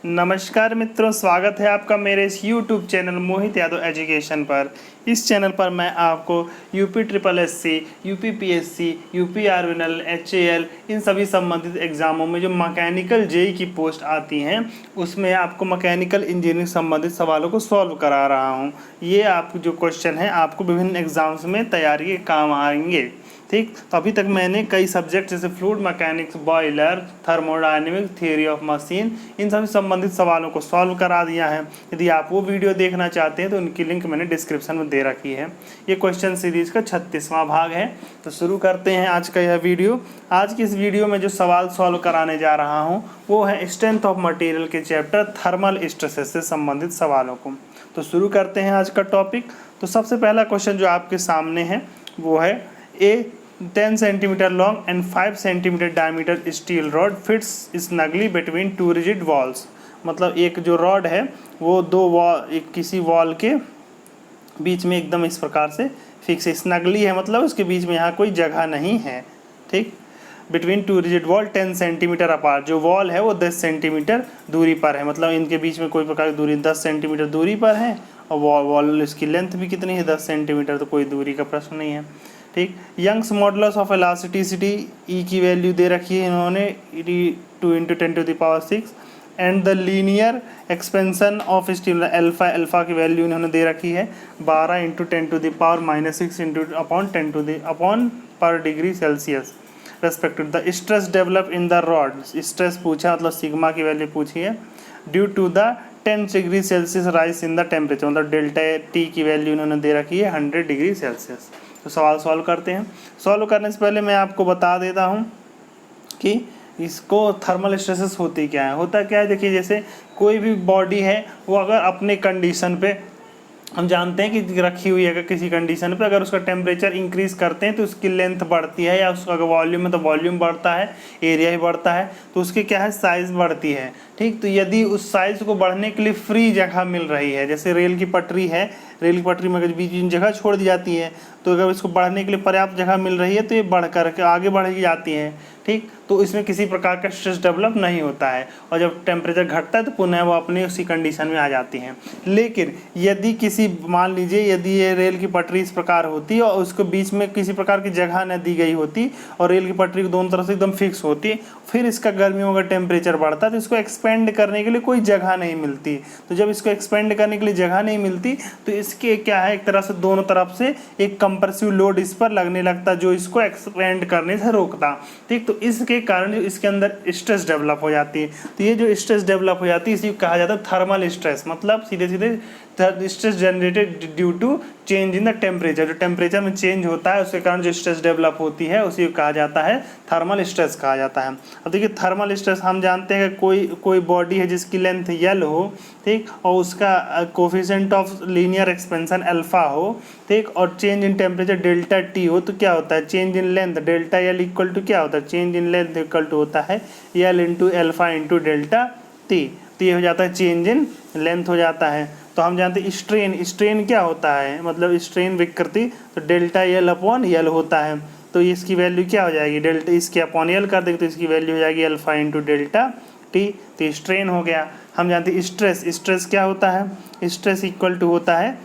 नमस्कार मित्रों, स्वागत है आपका मेरे इस YouTube channel Mohit Yadav education पर। इस चैनल पर मैं आपको UP triple SC, UP PSC, UP आरविनल, एचएएल इन सभी संबंधित एग्जामों में जो मैकेनिकल जेई की पोस्ट आती हैं उसमें आपको मैकेनिकल इंजीनियरिंग संबंधित सवालों को सॉल्व करा रहा हूं। ये आप जो क्वेश्चन हैं आपको विभिन्न एग्जाम्स में तैयारी के काम आएंगे। ठीक, तो अभी तक मैंने कई सब्जेक्ट जैसे fluid mechanics, boiler, thermodynamics, theory of machine इन सभी संबंधित सवालों को सॉल्व करा दिया है। यदि आप वो वीडियो देखना चाहते हैं तो उनकी लिंक मैंने डिस्क्रिप्शन में दे रखी है। ये क्वेश्चन सीरीज का 36वां भाग है। तो शुरू करते हैं आज का यह वीडियो। आज की इस वीडियो में जो सवाल सॉल्व कराने जा रहा हूँ वो है स्ट्रेंथ ऑफ मटेरियल के चैप्टर थर्मल स्ट्रेसेस से संबंधित सवालों को। तो शुरू करते हैं आज का टॉपिक। तो सबसे पहला क्वेश्चन जो आपके सामने है वो है a 10 centimetre long and 5 centimetre diameter steel rod fits snugly between two rigid walls. मतलब एक जो रॉड है वो दो वॉल किसी वॉल के बीच में एकदम इस प्रकार से फिक्स स्नगली है, मतलब उसके बीच में यहाँ कोई जगह नहीं है। ठीक, between two rigid wall 10 centimetre apart. जो वॉल है वो 10 सेंटीमीटर दूरी पर है, मतलब इनके बीच में कोई प्रकार की दूरी 10 सेंटीमीटर दूरी पर है। और वॉल इसकी लेंथ भी कितनी है, 10 सेंटीमीटर, तो कोई दूरी का प्रश्न नहीं है। ठीक, Young's modulus of elasticity E की वैल्यू दे रखी है इन्होंने 2 × 10⁶ and the linear expansion of steel alpha की वैल्यू इन्होंने दे रखी है 12 × 10⁻⁻6 अपॉन पर degree Celsius respective. The stress develop in the rod, stress पूछा मतलब सिग्मा की वैल्यू पूछी है due to the 10 degree Celsius rise in the temperature, मतलब डेल्टा टी की वैल्यू इन्होंने दे रखी है 100 डिग्री सेल्सियस। तो सवाल सॉल्व करते हैं। सॉल्व करने से पहले मैं आपको बता देता हूं कि इसको थर्मल स्ट्रेसेस होती क्या है। होता क्या है, देखिए जैसे कोई भी बॉडी है वो अगर अपने कंडीशन पे हम जानते हैं कि रखी हुई है, अगर किसी कंडीशन पे अगर उसका टेम्परेचर इंक्रीज करते हैं तो उसकी लेंथ बढ़ती है, या उसका अगर वॉल्यूम है तो वॉल्यूम बढ़ता है, एरिया ही बढ़ता है, तो उसकी क्या है साइज़ बढ़ती है। ठीक, तो यदि उस साइज़ को बढ़ने के लिए फ्री जगह मिल रही है, जैसे रेल की पटरी है, रेल की पटरी में अगर बीच बीच जगह छोड़ दी जाती है तो अगर इसको बढ़ने के लिए पर्याप्त जगह मिल रही है तो ये बढ़ कर के आगे बढ़ जाती है। ठीक, तो इसमें किसी प्रकार का स्ट्रेस डेवलप नहीं होता है, और जब टेम्परेचर घटता है तो पुनः वो अपनी उसी कंडीशन में आ जाती हैं। लेकिन यदि किसी मान लीजिए यदि ये रेल की पटरी इस प्रकार होती और उसको बीच में किसी प्रकार की जगह न दी गई होती और रेल की पटरी को दोनों तरफ से एकदम फिक्स होती, फिर इसका गर्मियों का टेम्परेचर बढ़ता तो इसको एक्सपेंड करने के लिए कोई जगह नहीं मिलती। तो जब इसको एक्सपेंड करने के लिए जगह नहीं मिलती तो इसके क्या है, एक तरह से दोनों तरफ से एक कंप्रेसिव लोड इस पर लगने लगता जो इसको एक्सपेंड करने से रोकता। ठीक, तो इसके कारण जो इसके अंदर स्ट्रेस डेवलप हो जाती है। तो ये जो स्ट्रेस डेवलप हो जाती है इसी को कहा जाता है थर्मल स्ट्रेस, मतलब सीधे सीधे stress generated due to change in the temperature. जो टेम्परेचर में चेंज होता है उसके कारण जो स्ट्रेस डेवलप होती है उसी को कहा जाता है थर्मल स्ट्रेस कहा जाता है। अब देखिए थर्मल स्ट्रेस हम जानते हैं कि कोई बॉडी है जिसकी लेंथ यल हो, ठीक, और उसका coefficient of linear expansion alpha हो, ठीक, और change in temperature delta T हो, तो क्या होता है change in length delta L equal to क्या होता है, change in length equal to होता है L into alpha into delta T. तो ये हो जाता है चेंज इन लेंथ हो जाता है। तो हम जानते हैं स्ट्रेन क्या होता है, मतलब स्ट्रेन विकृति, तो डेल्टा यल अपॉन यल होता है। तो इसकी वैल्यू क्या हो जाएगी, डेल्टा इसके अपॉन यल कर देंगे तो इसकी वैल्यू हो जाएगी अल्फा इंटू डेल्टा टी। तो स्ट्रेन हो गया। हम जानते हैं स्ट्रेस क्या होता है, स्ट्रेस इक्वल टू होता है,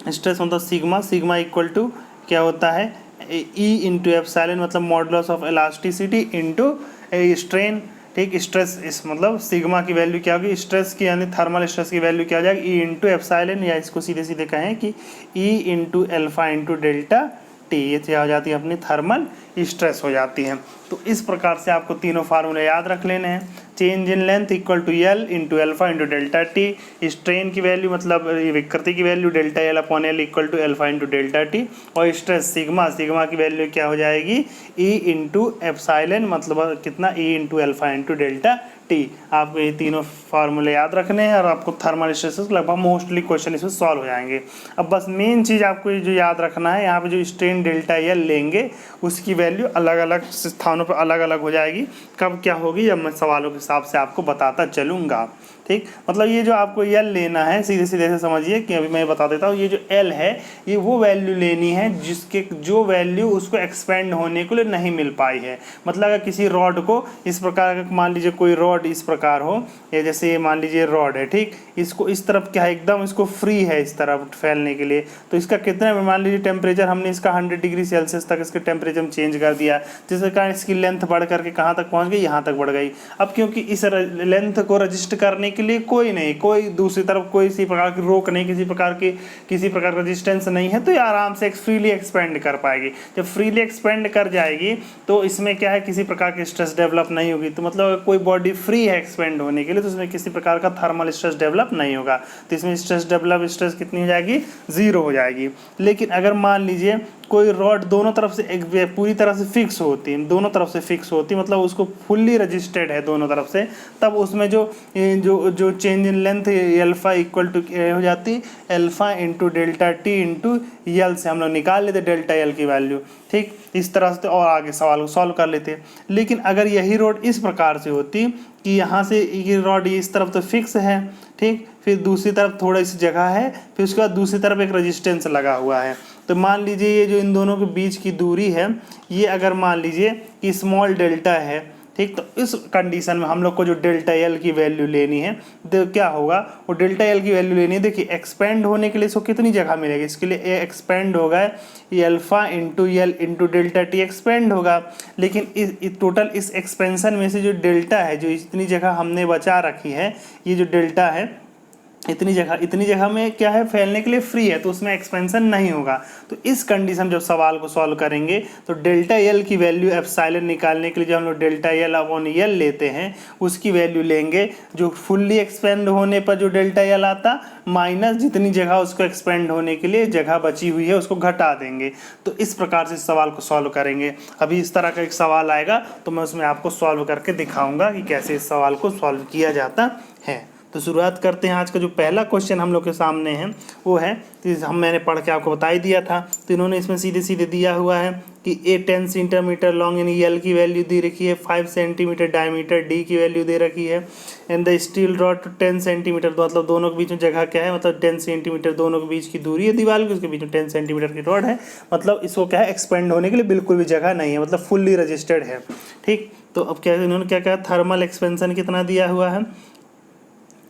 स्ट्रेस मतलब सिग्मा इक्वल टू क्या होता है ई इंटू एप्सिलॉन, मतलब modulus of elasticity into strain. ठीक, स्ट्रेस इस मतलब सिग्मा की वैल्यू क्या होगी, स्ट्रेस की यानी थर्मल स्ट्रेस की वैल्यू क्या हो जाएगी ई इंटू एप्सिलॉन, या इसको सीधे सीधे कहें कि ई into alpha into delta T. ये क्या हो जाती है अपनी थर्मल स्ट्रेस हो जाती है। तो इस प्रकार से आपको तीनों फार्मूले याद रख लेने हैं। Change in length equal to L into alpha into delta T, strain की वैल्यू मतलब विकृति की value delta L upon L equal to alpha into delta T, और स्ट्रेस सिग्मा की वैल्यू क्या हो जाएगी ई इंटू एप्सिलॉन, मतलब कितना E into alpha into delta T. आपको ये तीनों फार्मूले याद रखने हैं और आपको थर्मल स्ट्रेसेस लगभग मोस्टली क्वेश्चन इसमें सॉल्व हो जाएंगे। अब बस मेन चीज़ आपको जो याद रखना है, यहाँ पे जो स्ट्रेन डेल्टा यल लेंगे उसकी वैल्यू अलग अलग स्थानों पर अलग अलग हो जाएगी। कब क्या होगी जब मैं सवालों के हिसाब से आपको बताता चलूँगा। ठीक, मतलब ये जो आपको यल लेना है सीधे सीधे से समझिए कि अभी मैं बता देता हूँ, ये जो एल है ये वो वैल्यू लेनी है जिसके जो वैल्यू उसको एक्सपेंड होने के लिए नहीं मिल पाई है। मतलब अगर किसी रॉड को इस प्रकार मान लीजिए कोई रॉड रॉड इस प्रकार हो, या जैसे ये मान लीजिए रॉड है, ठीक, इसको इस तरफ क्या है, एकदम इसको फ्री है इस तरफ फैलने के लिए, तो इसका कितना मान लीजिए टेम्परेचर हमने इसका 100 डिग्री सेल्सियस तक इसके टेम्परेचर चेंज कर दिया, जिसके कारण इसकी लेंथ बढ़ करके कहाँ तक पहुँच गई, यहाँ तक बढ़ गई। अब क्योंकि इस लेंथ को रजिस्ट करने के लिए कोई दूसरी तरफ कोई किसी प्रकार की रोक नहीं, किसी प्रकार रेजिस्टेंस नहीं है, तो ये आराम से फ्रीली एक्सपेंड कर पाएगी। जब फ्रीली एक्सपेंड कर जाएगी तो इसमें क्या है, किसी प्रकार की स्ट्रेस डेवलप नहीं होगी। तो मतलब कोई बॉडी फ्री है एक्सपेंड होने के लिए, तो उसमें किसी प्रकार का थर्मल स्ट्रेस डेवलप नहीं होगा, तो इसमें स्ट्रेस कितनी हो जाएगी, 0 हो जाएगी। लेकिन अगर मान लीजिए कोई रॉड दोनों तरफ से पूरी तरह से फिक्स होती है, दोनों तरफ से फिक्स होती है, मतलब उसको फुल्ली रजिस्टर्ड है दोनों तरफ से, तब उसमें जो change in length alpha equal to हो जाती alpha into delta T into L से हम लोग निकाल लेते डेल्टा यल की वैल्यू, ठीक, इस तरह से और आगे सवाल को सॉल्व कर लेते। लेकिन अगर यही रॉड इस प्रकार से होती कि यहाँ से ये रॉड इस तरफ तो फिक्स है, ठीक, फिर दूसरी तरफ थोड़ी सी जगह है, फिर उसके बाद दूसरी तरफ एक रेजिस्टेंस लगा हुआ है, तो मान लीजिए ये जो इन दोनों के बीच की दूरी है, ये अगर मान लीजिए कि स्मॉल डेल्टा है, ठीक, तो इस कंडीशन में हम लोग को जो डेल्टा एल की वैल्यू लेनी है, तो क्या होगा, वो डेल्टा एल की वैल्यू लेनी है। देखिए एक्सपेंड होने के लिए इसको कितनी जगह मिलेगी, इसके लिए ए एक्सपेंड होगा ये alpha into L into delta T expand होगा। लेकिन इस टोटल इस एक्सपेंशन में से जो डेल्टा है, जो इतनी जगह हमने बचा रखी है, ये जो डेल्टा है इतनी जगह में क्या है, फैलने के लिए फ्री है, तो उसमें एक्सपेंशन नहीं होगा। तो इस कंडीशन जब सवाल को सॉल्व करेंगे तो डेल्टा एल की वैल्यू एप्सिलॉन निकालने के लिए जब हम लोग डेल्टा एल अपॉन एल लेते हैं, उसकी वैल्यू लेंगे जो फुल्ली एक्सपेंड होने पर जो डेल्टा एल आता, माइनस जितनी जगह उसको एक्सपेंड होने के लिए जगह बची हुई है उसको घटा देंगे। तो इस प्रकार से इस सवाल को सॉल्व करेंगे। अभी इस तरह का एक सवाल आएगा तो मैं उसमें आपको सॉल्व करके दिखाऊंगा कि कैसे इस सवाल को सॉल्व किया जाता है। तो शुरुआत करते हैं। आज का जो पहला क्वेश्चन हम लोग के सामने है वो है, तो मैंने पढ़ के आपको बता ही दिया था, तो इन्होंने इसमें सीधे सीधे दिया हुआ है कि ए 10 सेंटीमीटर लॉन्ग यानी एल की वैल्यू दे रखी है, 5 सेंटीमीटर डायमीटर डी की वैल्यू दे रखी है, and the steel rod 10 centimetre, तो मतलब दोनों के बीच में जगह क्या है, मतलब 10 सेंटीमीटर दोनों के बीच की दूरी है दीवार की, उसके बीच में 10 सेंटीमीटर की रॉड है, मतलब इसको क्या है, एक्सपेंड होने के लिए बिल्कुल भी जगह नहीं है, मतलब फुल्ली रजिस्टर्ड है, ठीक। तो अब क्या इन्होंने क्या कहा, थर्मल एक्सपेंशन कितना दिया हुआ है,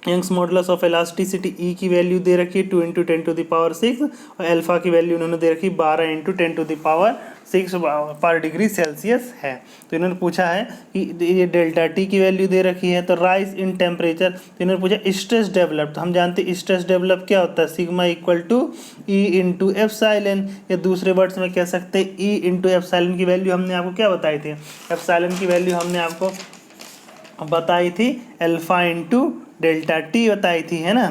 Young's modulus of elasticity E की वैल्यू दे रखी है 2 × 10⁶, और अल्फा की वैल्यू इन्होंने दे रखी 12 × 10⁶ पर डिग्री सेल्सियस है। तो इन्होंने पूछा है कि ये डेल्टा टी की वैल्यू दे रखी है, तो राइज इन टेम्परेचर, तो इन्होंने पूछा स्ट्रेस डेवलप, तो हम जानते हैं स्ट्रेस डेवलप क्या होता है, sigma equal to E into epsilon, या दूसरे वर्ड्स में कह सकते हैं ई इंटू एप्सिलॉन की वैल्यू हमने आपको क्या बताई थी, एप्सिलॉन की वैल्यू हमने आपको बताई थी अल्फा इंटू डेल्टा टी बताई थी, है ना,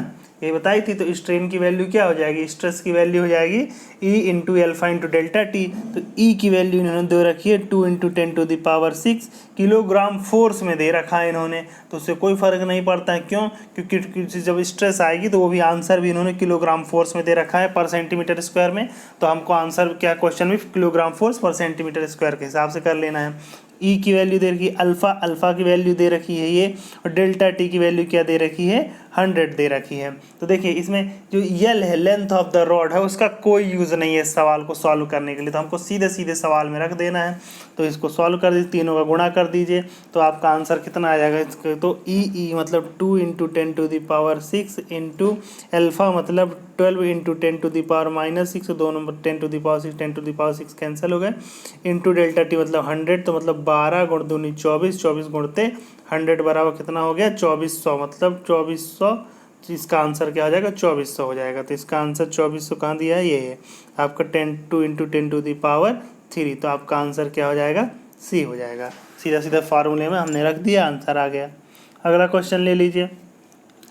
ये बताई थी। तो स्ट्रेन की वैल्यू क्या हो जाएगी, स्ट्रेस की वैल्यू हो जाएगी E into alpha into delta T. तो ई की वैल्यू इन्होंने दे रखी है 2 × 10⁶ किलोग्राम फोर्स में दे रखा है इन्होंने, तो उससे कोई फर्क नहीं पड़ता है, क्यों, क्योंकि जब स्ट्रेस आएगी तो वो भी आंसर भी इन्होंने किलोग्राम फोर्स में दे रखा है पर सेंटीमीटर स्क्वायर में, तो हमको आंसर क्या क्वेश्चन में किलोग्राम फोर्स पर सेंटीमीटर स्क्वायर के हिसाब से कर लेना है। ई की वैल्यू दे रखी है अल्फा की वैल्यू दे रखी है ये, और डेल्टा टी की वैल्यू क्या दे रखी है, 100 दे रखी है। तो देखिए इसमें जो यल है, लेंथ ऑफ द रॉड है, उसका कोई यूज़ नहीं है इस सवाल को सॉल्व करने के लिए, तो हमको सीधे सीधे सवाल में रख देना है। तो इसको सॉल्व कर दीजिए, तीनों का गुणा कर दीजिए, तो आपका आंसर कितना आ जाएगा इसका, तो ई मतलब 2 × 10⁶ इंटू अल्फा मतलब 12 × 10⁻⁻6, दोनों 10⁻6 10⁻6 कैंसिल हो गए, इंटू डेल्टा टी मतलब 100, तो मतलब 12 × 2 = 24, 24 गुणते 100 बराबर कितना हो गया, 2400, मतलब 2400, इसका आंसर क्या हो जाएगा, 2400 हो जाएगा। तो इसका आंसर 2400 कहाँ दिया है, ये है आपका 2 × 10⁻3, तो आपका आंसर क्या हो जाएगा, सी हो जाएगा। सीधा सीधा फार्मूले में हमने रख दिया, आंसर आ गया। अगला क्वेश्चन ले लीजिए।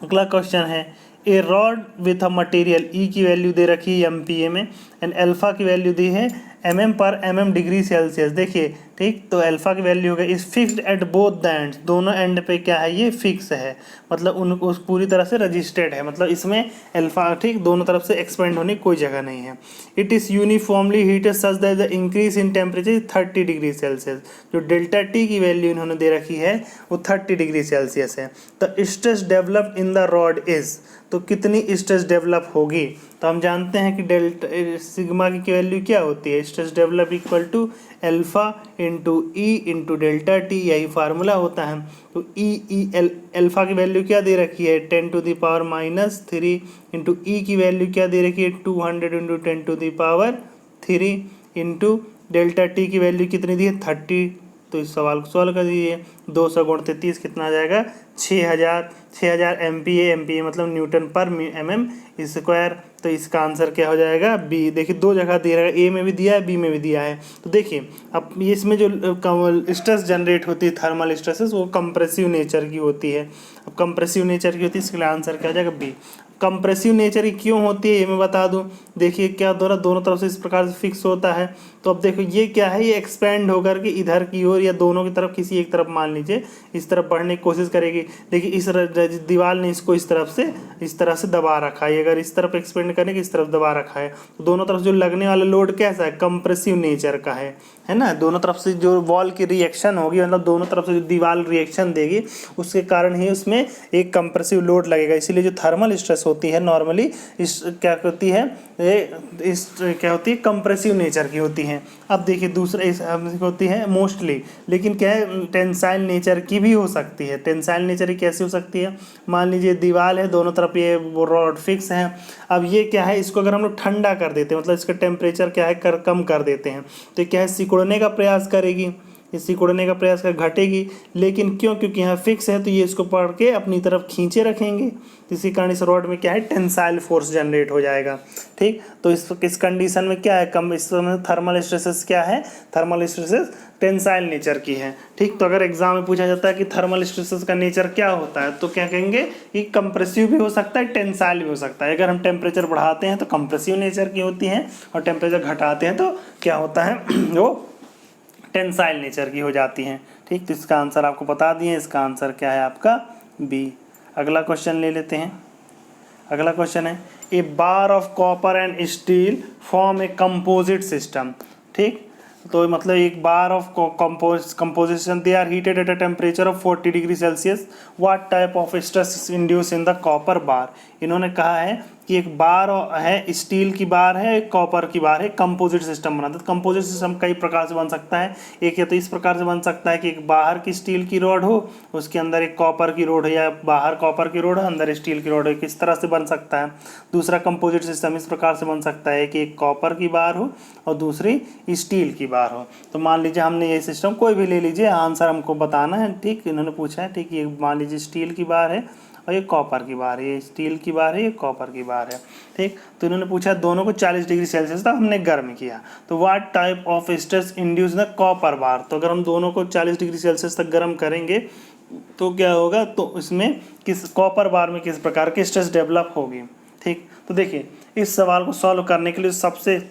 अगला क्वेश्चन है, ए रॉड विथ अ मटेरियल ई की वैल्यू दे रखी है MPa में, एंड अल्फा की वैल्यू दी है mm/mm डिग्री सेल्सियस। देखिए ठीक, तो अल्फा की वैल्यू हो गई is fixed at both the ends, दोनों एंड पे क्या है, ये फिक्स है, मतलब उस पूरी तरह से रजिस्टर्ड है, मतलब इसमें अल्फा ठीक दोनों तरफ से एक्सपेंड होने की कोई जगह नहीं है। It is uniformly heated such that the increase in temperature 30 degree Celsius. जो डेल्टा टी की वैल्यू इन्होंने दे रखी है वो 30 डिग्री सेल्सियस है। The stress develop in the rod is, तो कितनी स्ट्रेस डेवलप होगी, तो हम जानते हैं कि डेल्टा सिग्मा की वैल्यू क्या होती है, stress develop equal to alpha into E into delta T, यही फार्मूला होता है। तो अल्फा की वैल्यू क्या दे रखी है 10⁻³ इंटू ई की वैल्यू क्या दे रखी है 200 इंटू 10⁻³ इंटू डेल्टा टी की वैल्यू कितनी दी है 30। तो इस सवाल को सॉल्व कर दीजिए। 200 गुण 33 कितना आ जाएगा 6000 MPa मतलब न्यूटन पर mm²। तो इसका आंसर क्या हो जाएगा बी। देखिए दो जगह दे रहा है, ए में भी दिया है बी में भी दिया है। तो देखिए अब इसमें जो स्ट्रेस जनरेट होती है थर्मल स्ट्रेसेस वो कंप्रेसिव नेचर की होती है। अब कंप्रेसिव नेचर की होती है, इसके लिए आंसर क्या हो जाएगा बी। कंप्रेसिव नेचर की क्यों होती है ये मैं बता दूं। देखिए क्या दोनों तरफ से इस प्रकार से फिक्स होता है। तो अब देखो ये क्या है, ये एक्सपेंड होकर के इधर की ओर या दोनों की तरफ किसी एक तरफ मान लीजिए इस तरफ बढ़ने की कोशिश करेगी। देखिए इस दीवार ने इसको इस तरह से दबा रखा है। अगर इस तरफ एक्सपेंड करने की इस तरफ दबा रखा है तो दोनों तरफ जो लगने वाला लोड कैसा है कंप्रेसिव नेचर का है ना। दोनों तरफ से जो वॉल की रिएक्शन होगी मतलब दोनों तरफ से जो दीवार रिएक्शन देगी उसके कारण ही उसमें एक कंप्रेसिव लोड लगेगा। इसीलिए जो थर्मल स्ट्रेस होती है नॉर्मली इस क्या होती है क्या होती है कंप्रेसिव नेचर की होती है। अब देखिए दूसरा इस होती है मोस्टली, लेकिन क्या है टेंसाइल नेचर की भी हो सकती है। टेंसाइल नेचर की कैसी हो सकती है, मान लीजिए दीवार है दोनों तरफ ये वो रॉड फिक्स है। अब ये क्या है इसको अगर हम लोग ठंडा कर देते हैं मतलब इसका टेम्परेचर क्या है कम कर देते हैं तो क्या है सिकुड़ने का प्रयास करेगी, इसी कोड़ने का प्रयास कर घटेगी। लेकिन क्योंकि यहाँ फिक्स है तो ये इसको पकड़ के अपनी तरफ खींचे रखेंगे। तो इसी कारण इस रॉड में क्या है टेंसाइल फोर्स जनरेट हो जाएगा। ठीक, तो इस कंडीशन में क्या है कम इस थर्मल स्ट्रेसेस क्या है, थर्मल स्ट्रेसेस टेंसाइल नेचर की है। ठीक, तो अगर एग्जाम में पूछा जाता है कि थर्मल स्ट्रेसेस का नेचर क्या होता है तो क्या कहेंगे कि कंप्रेसिव भी हो सकता है टेंसाइल भी हो सकता है। अगर हम टेम्परेचर बढ़ाते हैं तो कंप्रेसिव नेचर की होती हैं और टेम्परेचर घटाते हैं तो क्या होता है वो टेंसाइल नेचर की हो जाती हैं। ठीक, तो इसका आंसर आपको बता दिए, इसका आंसर क्या है आपका बी। अगला क्वेश्चन ले लेते हैं। अगला क्वेश्चन है a bar of copper and steel form a composite system. ठीक, तो मतलब एक bar of composition they are heated at a temperature of 40 degree Celsius, what type of stress induce in the copper bar. इन्होंने कहा है कि एक बार है स्टील की बार है एक कॉपर की बार है, कंपोजिट सिस्टम बनाते हैं। कंपोजिट सिस्टम कई प्रकार से बन सकता है। एक या तो इस प्रकार से बन सकता है कि एक बाहर की स्टील की रॉड हो उसके अंदर एक कॉपर की रॉड है, या बाहर कॉपर की रॉड है अंदर स्टील की रॉड है, किस तरह से बन सकता है। दूसरा कंपोजिट सिस्टम इस प्रकार से बन सकता है कि एक कॉपर की बार हो और दूसरी स्टील की बार हो। तो मान लीजिए हमने ये सिस्टम कोई भी ले लीजिए, आंसर हमको बताना है। ठीक, इन्होंने पूछा है ठीक, ये मान लीजिए स्टील की बार है और ये कॉपर की बार है, ये स्टील की बार है ये कॉपर की बार है। ठीक, तो इन्होंने पूछा दोनों को 40 डिग्री सेल्सियस तक हमने गर्म किया तो what type of stress induce the copper bar. तो अगर हम दोनों को 40 डिग्री सेल्सियस तक गर्म करेंगे तो क्या होगा, तो इसमें किस कॉपर बार में किस प्रकार की स्ट्रेस डेवलप होगी। ठीक, तो देखिए इस सवाल को सॉल्व करने के लिए सबसे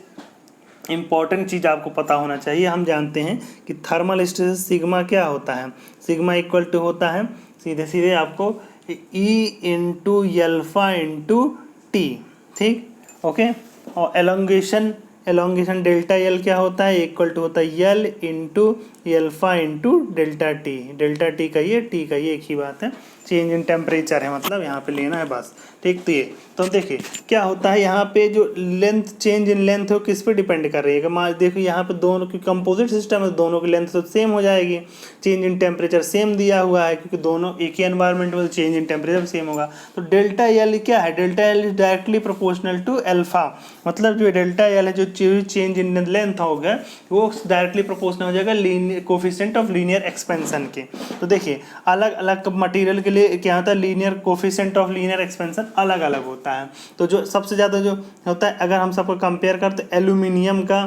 इम्पॉर्टेंट चीज़ आपको पता होना चाहिए। हम जानते हैं कि थर्मल स्ट्रेस सिग्मा क्या होता है, सिग्मा इक्वल टू होता है सीधे सीधे आपको ई इंटू एल्फा इंटू टी। ठीक, ओके, और एलोंगेशन डेल्टा एल क्या होता है इक्वल टू होता है L into alpha into delta T. Delta T का ये टी का ये एक ही बात है, चेंज इन टेम्परेचर है मतलब यहाँ पे लेना है बस। ठीक, तो ये तो देखिए क्या होता है यहाँ पे जो लेंथ चेंज इन लेंथ है वो किस पे डिपेंड कर रही है। देखिए यहाँ पे दोनों की कंपोजिट सिस्टम है, दोनों की लेंथ तो सेम हो जाएगी। चेंज इन टेम्परेचर सेम दिया हुआ है क्योंकि दोनों एक ही एनवायरनमेंट में चेंज इन टेम्परेचर सेम होगा। तो डेल्टा एल क्या है, delta L is directly proportional to alpha. मतलब जो डेल्टा एल है जो चेंज इन लेंथ होगा वो डायरेक्टली प्रोपोर्शनल हो जाएगा कोफिशिएंट ऑफ लीनियर एक्सपेंशन के। तो देखिए अलग अलग मटेरियल के लिए क्या होता है linear coefficient of linear expansion अलग अलग होता है। तो जो सबसे ज़्यादा जो होता है अगर हम सबको कंपेयर करते एल्यूमिनियम का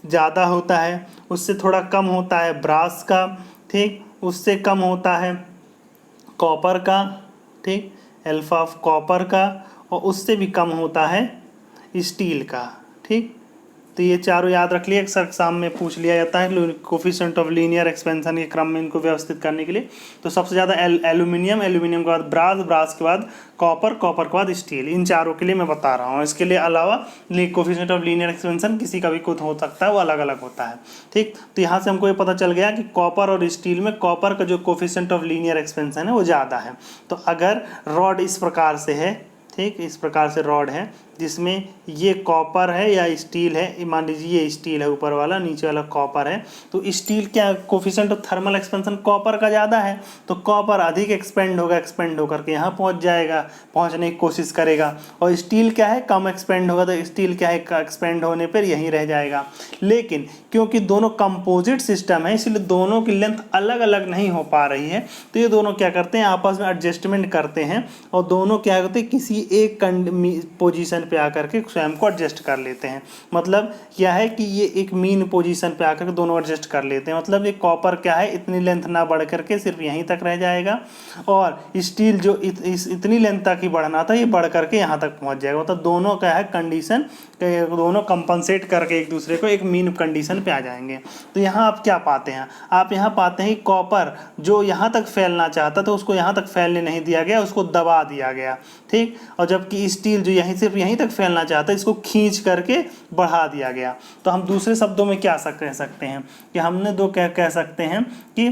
ज़्यादा होता है, उससे थोड़ा कम होता है ब्रास का। ठीक, उससे कम होता है कॉपर का। ठीक, एल्फा ऑफ कॉपर का, और उससे भी कम होता है स्टील का। ठीक, तो ये चारों याद रख लिए, अक्सर एग्जाम में पूछ लिया जाता है कोफिशिएंट ऑफ लीनियर एक्सपेंशन के क्रम में इनको व्यवस्थित करने के लिए। तो सबसे ज़्यादा एल्यूमिनियम के बाद ब्रास के बाद कॉपर के बाद स्टील, इन चारों के लिए मैं बता रहा हूँ। इसके लिए अलावा कोफिशिएंट ऑफ लीनियर एक्सपेंशन किसी का भी खुद हो सकता है, वो अलग अलग होता है। ठीक, तो यहाँ से हमको ये पता चल गया कि कॉपर और स्टील में कॉपर का जो कोफिशिएंट ऑफ लीनियर एक्सपेंशन है वो ज़्यादा है। तो अगर रॉड इस प्रकार से है, ठीक, इस प्रकार से रॉड है जिसमें ये कॉपर है या स्टील है, मान लीजिए ये स्टील है ऊपर वाला, नीचे वाला कॉपर है, तो स्टील क्या coefficient of thermal expansion copper का ज़्यादा है, तो कॉपर अधिक एक्सपेंड होगा, एक्सपेंड होकर के यहाँ पहुँच जाएगा, पहुँचने की कोशिश करेगा। और स्टील क्या है, कम एक्सपेंड होगा, तो स्टील क्या है, एक्सपेंड होने पर यहीं रह जाएगा। लेकिन क्योंकि दोनों कंपोजिट सिस्टम है, इसलिए दोनों की लेंथ अलग अलग नहीं हो पा रही है, तो ये दोनों क्या करते हैं, आपस में एडजस्टमेंट करते हैं और दोनों क्या करते हैं, किसी एक पोजीशन पे आकर के स्वयं को एडजस्ट कर लेते हैं। मतलब क्या है कि ये एक मीन पोजीशन पे आकर के दोनों एडजस्ट कर लेते हैं। मतलब ये कॉपर क्या है, इतनी लेंथ ना बढ़ करके सिर्फ यहीं तक रह जाएगा, और स्टील जो इतनी लेंथ तक ही बढ़ना था, ये बढ़ करके यहाँ तक पहुँच जाएगा। मतलब दोनों क्या है कंडीशन, दोनों कंपनसेट करके एक दूसरे को एक मीन कंडीशन पे आ जाएंगे। तो यहाँ आप क्या पाते हैं, आप यहाँ पाते हैं कॉपर जो यहाँ तक फैलना चाहता था उसको यहाँ तक फैलने नहीं दिया गया, उसको दबा दिया गया, ठीक। और जबकि स्टील जो सिर्फ यहीं तक फैलना चाहता है, इसको खींच करके बढ़ा दिया गया। तो हम दूसरे शब्दों में क्या कह सकते हैं कि हमने दो क्या कह सकते हैं कि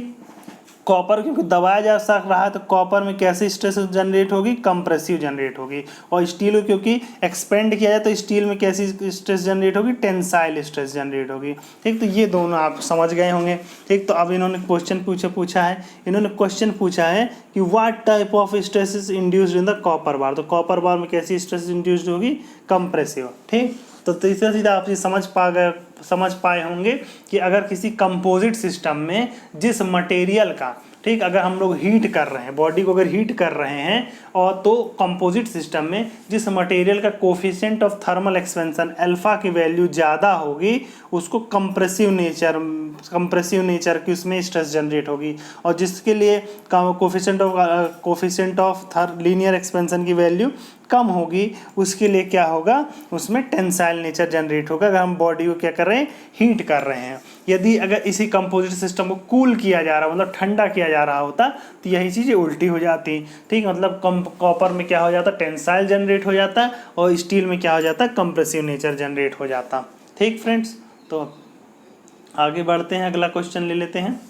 कॉपर क्योंकि दबाया जा सक रहा है, तो कॉपर में कैसे स्ट्रेस जनरेट होगी, कंप्रेसिव जनरेट होगी। और स्टील क्योंकि एक्सपेंड किया जाए तो स्टील में कैसी स्ट्रेस जनरेट होगी, टेंसाइल स्ट्रेस जनरेट होगी, ठीक। तो ये दोनों आप समझ गए होंगे, ठीक। तो अब इन्होंने क्वेश्चन पूछा है, इन्होंने क्वेश्चन पूछा है कि what type of stress is induced in the copper bar. तो कॉपर बार में कैसी स्ट्रेस इंड्यूस्ड होगी, कंप्रेसिव, ठीक। तो तीसरा सीधा आप ये समझ पाए होंगे कि अगर किसी कंपोजिट सिस्टम में जिस मटेरियल का, ठीक, अगर हम लोग हीट कर रहे हैं, बॉडी को अगर हीट कर रहे हैं, और तो कंपोजिट सिस्टम में जिस मटेरियल का coefficient of thermal expansion alpha की वैल्यू ज़्यादा होगी, उसको कंप्रेसिव नेचर की उसमें स्ट्रेस जनरेट होगी। और जिसके लिए कोफिशिएंट ऑफ लीनियर एक्सपेंशन की वैल्यू कम होगी, उसके लिए क्या होगा, उसमें टेंसाइल नेचर जनरेट होगा। अगर हम बॉडी को क्या कर रहे हैं, हीट कर रहे हैं। यदि अगर इसी कंपोजिट सिस्टम को कूल किया जा रहा, मतलब ठंडा किया जा रहा होता, तो यही चीज़ें उल्टी हो जाती, ठीक। मतलब कॉपर में क्या हो जाता, टेंसाइल जनरेट हो जाता, और स्टील में क्या हो जाता, कंप्रेसिव नेचर जनरेट हो जाता, ठीक फ्रेंड्स। तो आगे बढ़ते हैं, अगला क्वेश्चन ले लेते हैं।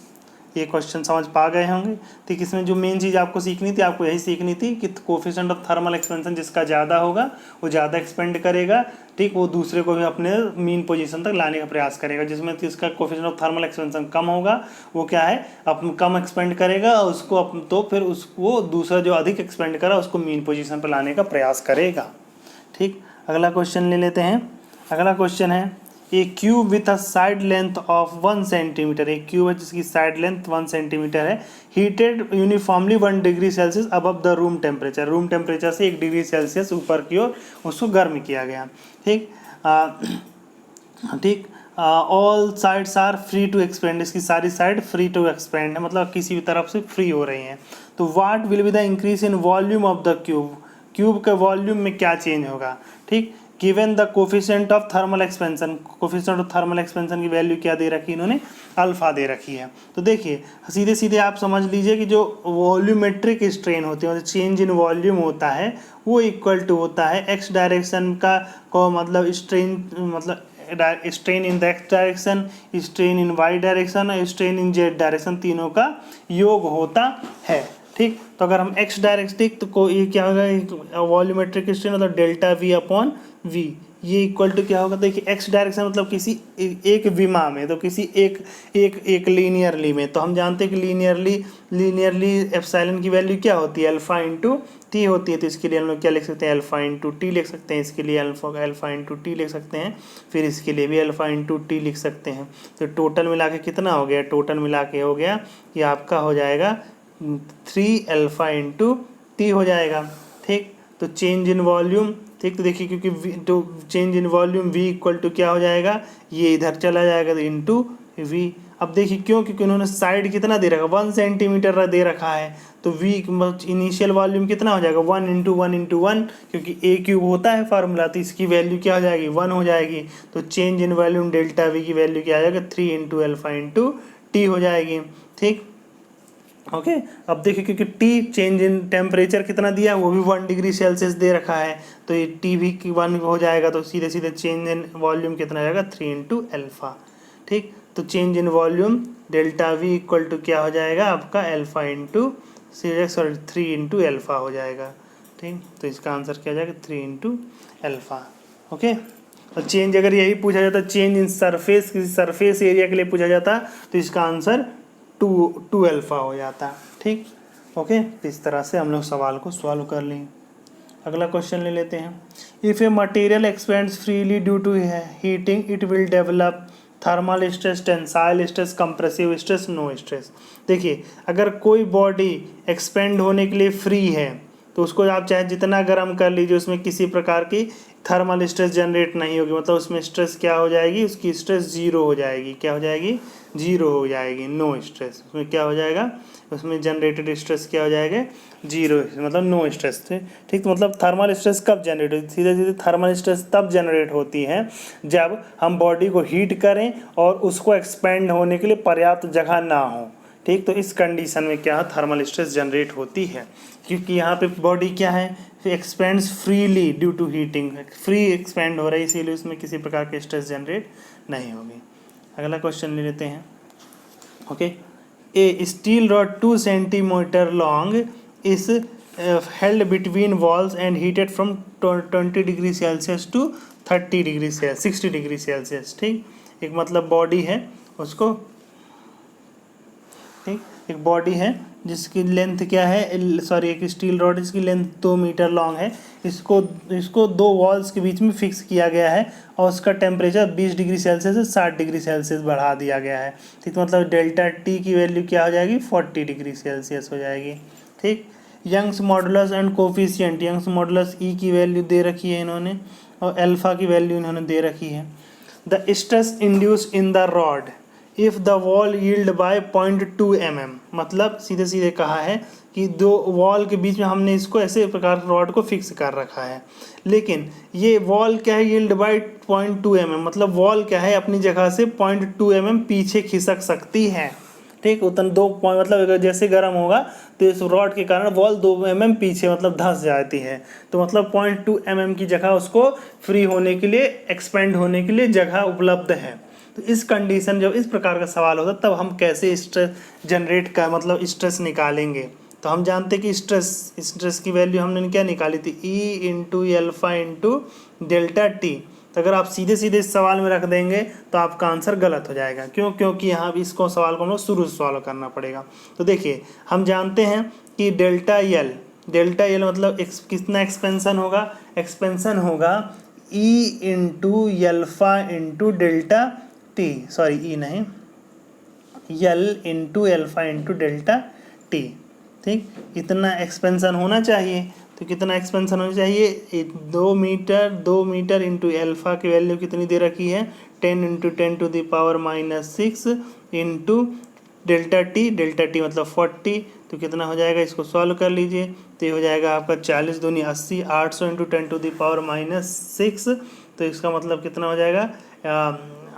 ये क्वेश्चन समझ पा गए होंगे। तो इसमें जो मेन चीज़ आपको सीखनी थी, आपको यही सीखनी थी कि कोफिशिएंट ऑफ थर्मल एक्सपेंशन जिसका ज़्यादा होगा वो ज़्यादा एक्सपेंड करेगा, ठीक। वो दूसरे को भी अपने मीन पोजीशन तक लाने का प्रयास करेगा। जिसमें इसका कोफिशिएंट ऑफ थर्मल एक्सपेंशन कम होगा, वो क्या है, कम एक्सपेंड करेगा, उसको तो फिर उसको दूसरा जो अधिक एक्सपेंड करा उसको मीन पोजीशन पर लाने का प्रयास करेगा, ठीक। अगला क्वेश्चन ले लेते हैं। अगला क्वेश्चन है, a cube with a side length of 1 centimetre, एक क्यूब है जिसकी साइड लेंथ 1 सेंटीमीटर है, heated uniformly 1 degree Celsius above the room temperature, room temperature से 1 डिग्री सेल्सियस ऊपर की ओर उसको गर्म किया गया, ठीक। ठीक, all sides are free to expand, इसकी सारी साइड फ्री टू एक्सपेंड है, मतलब किसी भी तरफ से फ्री हो रही हैं। तो what will be the increase in volume of the cube, cube के वॉल्यूम में क्या चेंज होगा, ठीक। Given the coefficient of thermal expansion, coefficient of thermal expansion की वैल्यू क्या दे रखी है इन्होंने, अल्फा दे रखी है। तो देखिए सीधे सीधे आप समझ लीजिए कि जो वॉल्यूमेट्रिक स्ट्रेन होते हैं, चेंज इन वॉल्यूम होता है, वो इक्वल टू होता है एक्स डायरेक्शन का को मतलब स्ट्रेन, मतलब strain in the X direction, strain in Y direction और स्ट्रेन इन जेड डायरेक्शन, तीनों का योग होता है, ठीक। तो अगर हम एक्स डायरेक्शन, तो ये क्या होगा, वॉल्यूमेट्रिक स्ट्रेन मतलब डेल्टा वी अपॉन वी, ये इक्वल टू क्या होगा, देखिए एक्स डायरेक्शन मतलब किसी एक विमा में, तो किसी एक लीनियरली में, तो हम जानते हैं कि लीनियरली एप्सिलॉन की वैल्यू क्या होती है, अल्फा इंटू टी होती है। तो इसके लिए हम लोग क्या लिख सकते हैं, अल्फा इंटू टी लिख सकते हैं, इसके लिए अल्फा इंटू टी लिख सकते हैं, फिर इसके लिए भी अल्फा इंटू टी लिख सकते हैं। तो टोटल मिला के कितना हो गया, टोटल मिला के हो गया कि आपका हो जाएगा 3 अल्फा इंटू टी हो जाएगा, ठीक। तो चेंज इन वॉल्यूम, ठीक। तो देखिए क्योंकि तो change in volume v equal to क्या हो जाएगा, ये इधर चला जाएगा, तो इंटू वी। अब देखिए क्यों, क्योंकि उन्होंने साइड कितना दे रखा, 1 सेंटीमीटर दे रखा है, तो v इनिशियल वॉल्यूम कितना हो जाएगा, 1 इंटू 1, क्योंकि a क्यूब होता है फार्मूला, तो इसकी वैल्यू क्या हो जाएगी, 1 हो जाएगी। तो change in volume delta v की वैल्यू क्या आ जाएगा, 3 इंटू अल्फा इंटू टी हो जाएगी, ठीक। ओके, अब देखिए क्योंकि टी चेंज इन टेम्परेचर कितना दिया है, वो भी 1 डिग्री सेल्सियस दे रखा है, तो ये टी भी 1 हो जाएगा, तो सीधे सीधे चेंज इन वॉल्यूम कितना जाएगा, 3 इंटू अल्फा, ठीक। तो change in volume delta V equal to क्या हो जाएगा आपका, अल्फा इंटू 3 इंटू अल्फा हो जाएगा, ठीक, तो इसका आंसर क्या हो जाएगा 3 इंटू एल्फा। ओके, और चेंज अगर यही पूछा जाता चेंज इन सरफेस, किसी सरफेस एरिया के लिए पूछा जाता तो इसका आंसर 2 एल्फा हो जाता। ठीक, ओके, तो इस तरह से हम लोग सवाल को सॉल्व कर लें। अगला क्वेश्चन ले लेते हैं। If a material expands freely due to heating it will develop thermal stress, tensile stress, compressive stress, no stress. देखिए, अगर कोई बॉडी एक्सपेंड होने के लिए फ्री है तो उसको आप चाहे जितना गर्म कर लीजिए, उसमें किसी प्रकार की थर्मल स्ट्रेस जनरेट नहीं होगी। मतलब उसमें स्ट्रेस क्या हो जाएगी, उसकी स्ट्रेस जीरो हो जाएगी। क्या हो जाएगी, जीरो हो जाएगी, नो स्ट्रेस। उसमें क्या हो जाएगा, उसमें जनरेटेड स्ट्रेस क्या हो जाएगा, जीरो, मतलब नो स्ट्रेस थे। ठीक, तो मतलब थर्मल स्ट्रेस कब जनरेट होती है, सीधे सीधे थर्मल स्ट्रेस तब जनरेट होती है जब हम बॉडी को हीट करें और उसको एक्सपेंड होने के लिए पर्याप्त जगह ना हो। ठीक, तो इस कंडीशन में क्या थर्मल स्ट्रेस जनरेट होती है, क्योंकि यहाँ पे बॉडी क्या है, expands freely due to heating, free expand हो रही है, इसीलिए उसमें किसी प्रकार के स्ट्रेस जनरेट नहीं होगी। अगला क्वेश्चन ले लेते हैं। Okay, a steel rod 2 centimetre long is held between walls and heated from 20 degree Celsius to 30 degree Celsius, 60 degree Celsius. ठीक, एक मतलब बॉडी है उसको, ठीक, एक बॉडी है जिसकी लेंथ क्या है, सॉरी एक स्टील रॉड जिसकी लेंथ 2 मीटर लॉन्ग है। इसको 2 वॉल्स के बीच में फिक्स किया गया है और उसका टेम्परेचर 20 डिग्री सेल्सियस से 60 डिग्री सेल्सियस बढ़ा दिया गया है। ठीक, मतलब डेल्टा टी की वैल्यू क्या हो जाएगी, 40 डिग्री सेल्सियस हो जाएगी। ठीक, Young's modulus and coefficient, Young's modulus E की वैल्यू दे रखी है इन्होंने और अल्फा की वैल्यू इन्होंने दे रखी है। The stress induced in the rod if the wall yield by 0.2 mm, मतलब सीधे सीधे कहा है कि 2 वॉल के बीच में हमने इसको ऐसे प्रकार रॉड को फिक्स कर रखा है, लेकिन ये वॉल क्या है, यील्ड बाय 0.2 mm, मतलब वॉल क्या है अपनी जगह से 0.2 mm पीछे खिसक सकती है। ठीक, उतना 2 पॉइंट, मतलब अगर जैसे गर्म होगा तो इस रॉड के कारण वॉल 2 mm पीछे मतलब धंस जाती है। तो मतलब 0.2 mm की जगह उसको फ्री होने के लिए, एक्सपेंड होने के लिए जगह उपलब्ध है। तो इस कंडीशन, जब इस प्रकार का सवाल होता तब हम कैसे स्ट्रेस जनरेट का मतलब स्ट्रेस निकालेंगे। तो हम जानते हैं कि स्ट्रेस की वैल्यू हमने क्या निकाली थी, ई into alpha into delta T. तो अगर आप सीधे सीधे इस सवाल में रख देंगे तो आपका आंसर गलत हो जाएगा। क्यों, क्योंकि यहाँ इसको सवाल को हम लोग शुरू से सॉल्व करना पड़ेगा। तो देखिए, हम जानते हैं कि डेल्टा एल मतलब कितना एक्सपेंशन होगा, एक्सपेंशन होगा E into alpha into delta T, sorry E नहीं, L into alpha into delta T. ठीक, इतना एक्सपेंशन होना चाहिए। तो कितना एक्सपेंशन होना चाहिए, 2 मीटर इंटू एल्फा की वैल्यू कितनी दे रखी है, 10 इंटू 10 टू द पावर -6 इंटू डेल्टा टी मतलब 40। तो कितना हो जाएगा, इसको सॉल्व कर लीजिए। तो ये हो जाएगा आपका 40 दूनी 80, 800 इंटू 10 टू द पावर -6। तो इसका मतलब कितना हो जाएगा,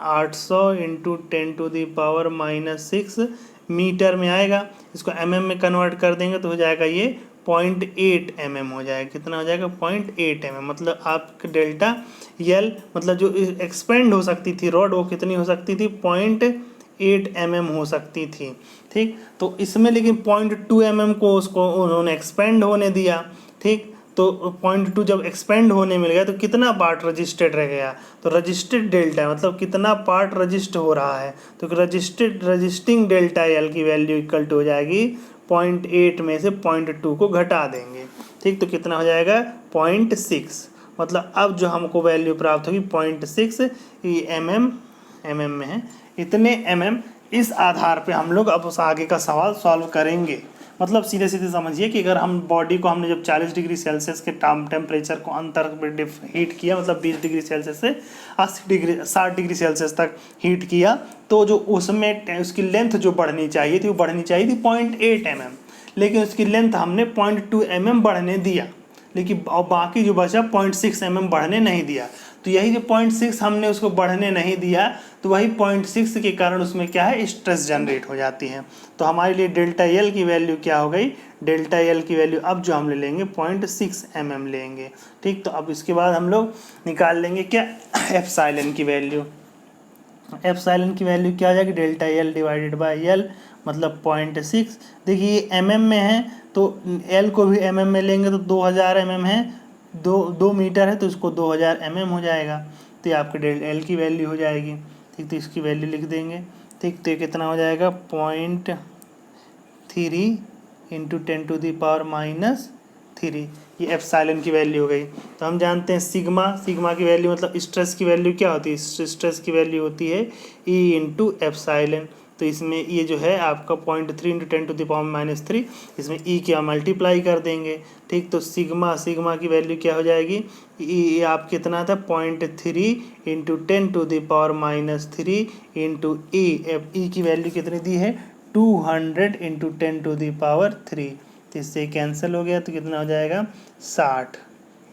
800 इंटू 10 टू द पावर -6 मीटर में आएगा। इसको mm में कन्वर्ट कर देंगे तो हो जाएगा ये 0.8 mm हो जाएगा। कितना हो जाएगा, 0.8 mm। मतलब आपका डेल्टा यल मतलब जो एक्सपेंड हो सकती थी रॉड वो कितनी हो सकती थी, 0.8 mm हो सकती थी। ठीक, तो इसमें लेकिन 0.2 mm को उसको उन्होंने एक्सपेंड होने दिया। ठीक, तो 0.2 जब एक्सपेंड होने मिल गया तो कितना पार्ट रजिस्टर्ड रह गया, तो रजिस्टर्ड डेल्टा मतलब कितना पार्ट रजिस्ट हो रहा है। तो रजिस्टिंग डेल्टा एल की वैल्यू इक्वल टू हो जाएगी 0.8 में से 0.2 को घटा देंगे। ठीक, तो कितना हो जाएगा, 0.6। मतलब अब जो हमको वैल्यू प्राप्त होगी 0.6, ये mm में है, इतने mm। इस आधार पे हम लोग अब उस आगे का सवाल सॉल्व करेंगे। मतलब सीधे सीधे समझिए कि अगर हम बॉडी को हमने जब 40 डिग्री सेल्सियस के टेम्परेचर को अंतर हीट किया, मतलब 20 डिग्री सेल्सियस से 60 डिग्री सेल्सियस तक हीट किया, तो जो उसमें उसकी लेंथ जो बढ़नी चाहिए थी वो बढ़नी चाहिए थी 0.8 mm, लेकिन उसकी लेंथ हमने 0.2 mm बढ़ने दिया, लेकिन और बाकी जो बचा 0.6 mm बढ़ने नहीं दिया। तो यही जो 0.6 हमने उसको बढ़ने नहीं दिया, तो वही 0.6 के कारण उसमें क्या है, स्ट्रेस जनरेट हो जाती है। तो हमारे लिए डेल्टा एल की वैल्यू क्या हो गई, डेल्टा एल की वैल्यू अब जो हम ले लेंगे 0.6 mm लेंगे। ठीक, तो अब इसके बाद हम लोग निकाल लेंगे क्या, एप्सिलॉन की वैल्यू। एप्सिलॉन की वैल्यू क्या आ जाएगी, delta L divided by L मतलब 0.6। देखिए mm में है तो एल को भी mm में लेंगे तो 2000 mm है, 2 मीटर है तो इसको 2000 mm हो जाएगा। तो ये आपके डेल एल की वैल्यू हो जाएगी। ठीक, तो इसकी वैल्यू लिख देंगे। ठीक, तो ये कितना हो जाएगा 0.3 इंटू 10⁻⁻3, ये एप्सिलॉन की वैल्यू हो गई। तो हम जानते हैं सिग्मा की वैल्यू मतलब स्ट्रेस की वैल्यू क्या होती है, स्ट्रेस की वैल्यू होती है E इंटू एप्सिलॉन। तो इसमें ये जो है आपका 0.3 इंटू 10⁻⁻3, इसमें E क्या मल्टीप्लाई कर देंगे। ठीक, तो सिग्मा की वैल्यू क्या हो जाएगी, ये आप कितना था 0.3 इंटू 10⁻³ इंटू ई की वैल्यू कितनी दी है 200 इंटू 10⁻3। तो इससे कैंसिल हो गया तो कितना हो जाएगा 60,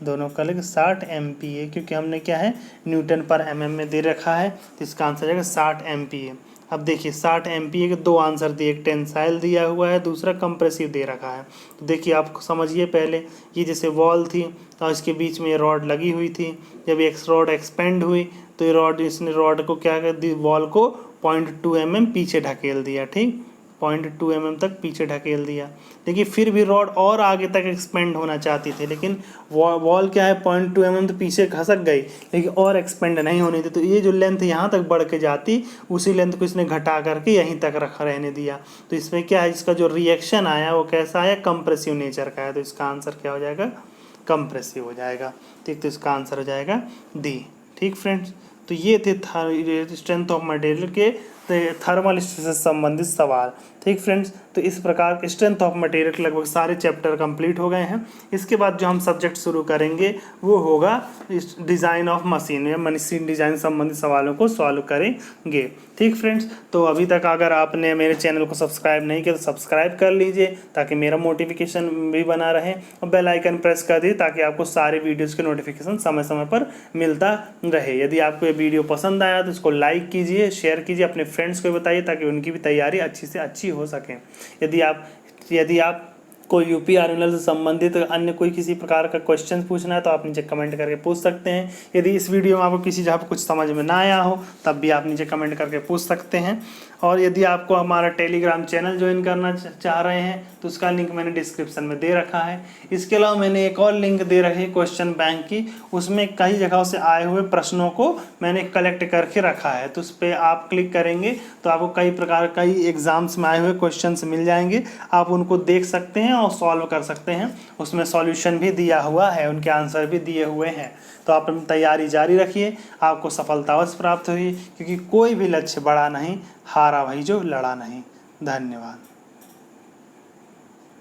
दोनों का लगे 60 MPa, क्योंकि हमने क्या है न्यूटन पर mm में दे रखा है। तो इसका आंसर जाएगा 60 MPa। अब देखिए 60 MPa के दो आंसर दिए, एक टेंसाइल दिया हुआ है, दूसरा कंप्रेसिव दे रखा है। तो देखिए आप समझिए, पहले ये जैसे वॉल थी और इसके बीच में ये रॉड लगी हुई थी, जब एक रॉड एक्सपेंड हुई तो ये रॉड, इसने रॉड को क्या कर दी, वॉल को 0.2 mm पीछे ढकेल दिया। ठीक, 0.2 mm तक पीछे ढकेल दिया, लेकिन फिर भी रॉड और आगे तक एक्सपेंड होना चाहती थी, लेकिन वॉल क्या है 0.2 mm तो पीछे खसक गई, लेकिन और एक्सपेंड नहीं होनी थी। तो ये जो लेंथ यहाँ तक बढ़ के जाती, उसी लेंथ को इसने घटा करके यहीं तक रहने दिया। तो इसमें क्या है, इसका जो रिएक्शन आया वो कैसा आया, कंप्रेसिव नेचर का है। तो इसका आंसर क्या हो जाएगा, कंप्रेसिव हो जाएगा। ठीक, तो इसका आंसर हो जाएगा डी। ठीक फ्रेंड्स, तो ये थे स्ट्रेंथ ऑफ मटेरियल के थर्मल स्ट्रेस से संबंधित सवाल। ठीक फ्रेंड्स, तो इस प्रकार स्ट्रेंथ ऑफ मटेरियल के लगभग सारे चैप्टर कंप्लीट हो गए हैं। इसके बाद जो हम सब्जेक्ट शुरू करेंगे वो होगा डिज़ाइन ऑफ मशीन, या मशीन डिज़ाइन संबंधित सवालों को सॉल्व करेंगे। ठीक फ्रेंड्स, तो अभी तक अगर आपने मेरे चैनल को सब्सक्राइब नहीं किया तो सब्सक्राइब कर लीजिए ताकि मेरा मोटिफिकेशन भी बना रहे, और बेल आइकन प्रेस कर दीजिए ताकि आपको सारे वीडियोज़ के नोटिफिकेशन समय समय पर मिलता रहे। यदि आपको ये वीडियो पसंद आया तो इसको लाइक कीजिए, शेयर कीजिए, अपने फ्रेंड्स को बताइए ताकि उनकी भी तैयारी अच्छी से अच्छी हो सके। यदि आप कोई यूपी आर्मिनल से संबंधित अन्य कोई किसी प्रकार का क्वेश्चन पूछना है तो आप नीचे कमेंट करके पूछ सकते हैं। यदि इस वीडियो में आपको किसी जगह पर कुछ समझ में ना आया हो तब भी आप नीचे कमेंट करके पूछ सकते हैं। और यदि आपको हमारा टेलीग्राम चैनल ज्वाइन करना चाह रहे हैं तो उसका लिंक मैंने डिस्क्रिप्शन में दे रखा है। इसके अलावा मैंने एक और लिंक दे रखी है क्वेश्चन बैंक की, उसमें कई जगहों से आए हुए प्रश्नों को मैंने कलेक्ट करके रखा है। तो उस पर आप क्लिक करेंगे तो आपको कई एग्जाम्स में आए हुए क्वेश्चन मिल जाएंगे, आप उनको देख सकते हैं और सॉल्व कर सकते हैं। उसमें सॉल्यूशन भी दिया हुआ है, उनके आंसर भी दिए हुए हैं। तो आप तैयारी जारी रखिए, आपको सफलता अवश्य प्राप्त होगी, क्योंकि कोई भी लक्ष्य बड़ा नहीं, हारा वही जो लड़ा नहीं। धन्यवाद।